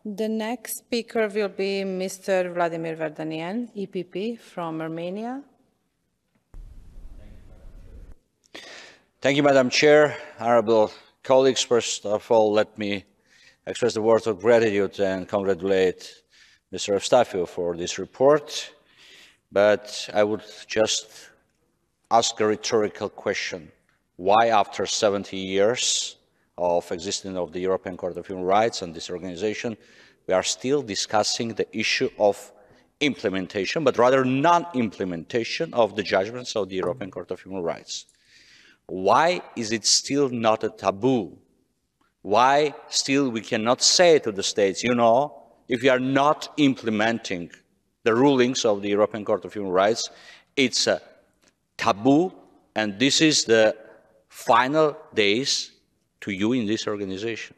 The next speaker will be Mr. Vladimir Vardanyani, EPP from Armenia. Thank you, Madam Chair. Honorable colleagues, first of all, let me express the words of gratitude and congratulate Mr. Eustachio for this report. But I would just ask a rhetorical question. Why, after 70 years of existence of the European Court of Human Rights and this organization, we are still discussing the issue of implementation, but rather non-implementation of the judgments of the European Court of Human Rights? Why is it still not a taboo? Why still we cannot say to the states, you know, if you are not implementing the rulings of the European Court of Human Rights, it's a taboo, and this is the final days to you in this organization?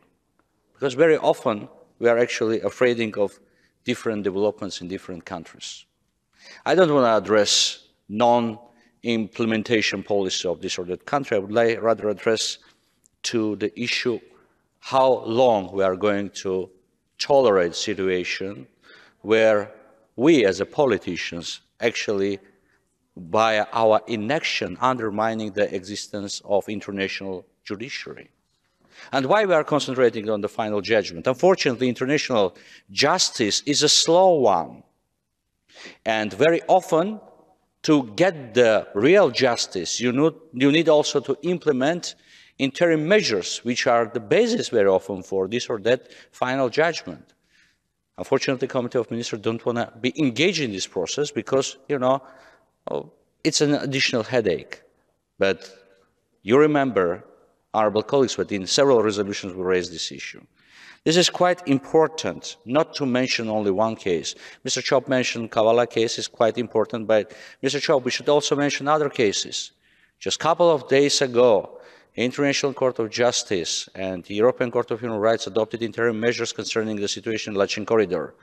Because very often we are actually afraid of different developments in different countries. I don't want to address non-implementation policy of this or that country. I would rather address to the issue how long we are going to tolerate a situation where we as politicians actually by our inaction undermining the existence of international judiciary. And why we are concentrating on the final judgment? Unfortunately, international justice is a slow one. And very often, to get the real justice, you need also to implement interim measures, which are the basis very often for this or that final judgment. Unfortunately, the Committee of Ministers don't want to be engaged in this process because, you know, it's an additional headache. But you remember, honorable colleagues, that in several resolutions we raised this issue. This is quite important, not to mention only one case. Mr. Chop mentioned Kavala case is quite important, but Mr. Chop, we should also mention other cases. Just a couple of days ago, the International Court of Justice and the European Court of Human Rights adopted interim measures concerning the situation in Lachin Corridor,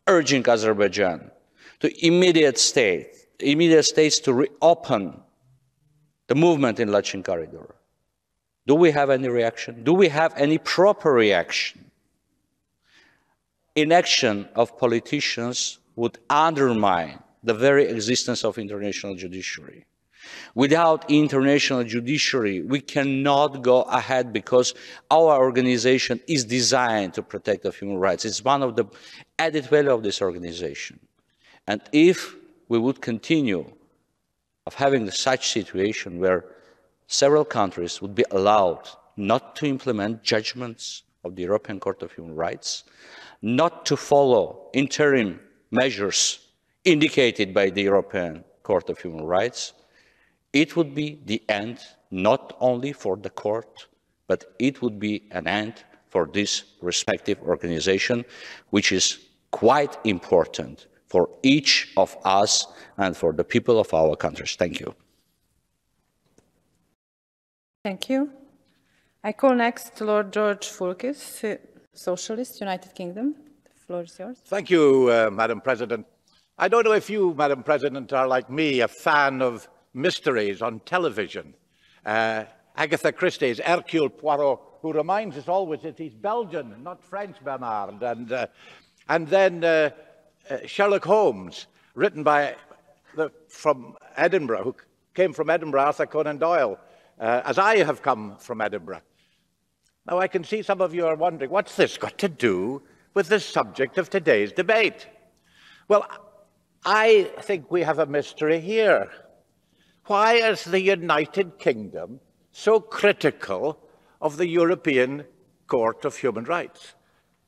urging Azerbaijan to immediate states to reopen the movement in Lachin Corridor. Do we have any reaction? Do we have any proper reaction? Inaction of politicians would undermine the very existence of international judiciary. Without international judiciary, we cannot go ahead because our organization is designed to protect the human rights. It's one of the added value of this organization. And if we would continue of having such situation where several countries would be allowed not to implement judgments of the European Court of Human Rights, not to follow interim measures indicated by the European Court of Human Rights, it would be the end not only for the court, but it would be an end for this respective organization, which is quite important for each of us and for the people of our countries. Thank you. Thank you. I call next Lord George Foulkes, Socialist, United Kingdom. The floor is yours. Thank you, Madam President. I don't know if you, Madam President, are like me, a fan of mysteries on television. Agatha Christie's Hercule Poirot, who reminds us always that he's Belgian, not French, Bernard. And then Sherlock Holmes, written by from Edinburgh, who came from Edinburgh, Arthur Conan Doyle, as I have come from Edinburgh. Now, I can see some of you are wondering, what's this got to do with the subject of today's debate? Well, I think we have a mystery here. Why is the United Kingdom so critical of the European Court of Human Rights,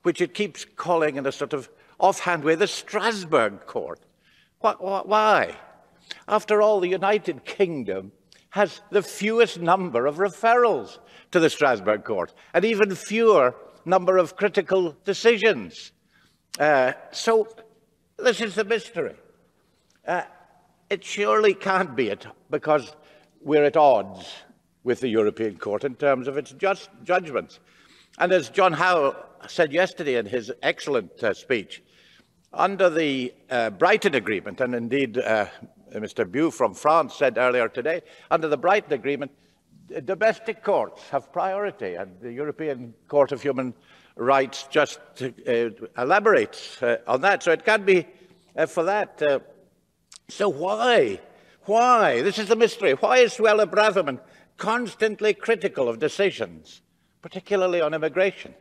which it keeps calling in a sort of offhand way the Strasbourg Court? Why? After all, the United Kingdom has the fewest number of referrals to the Strasbourg Court, and even fewer number of critical decisions. So this is the mystery. It surely can't be it because we're at odds with the European Court in terms of its judgments. And as John Howe said yesterday in his excellent speech, under the Brighton Agreement, and indeed Mr. Bew from France said earlier today, under the Brighton Agreement, domestic courts have priority, and the European Court of Human writes just elaborates on that. So it can be for that. So why? Why? This is the mystery. Why is Suella Braverman constantly critical of decisions, particularly on immigration?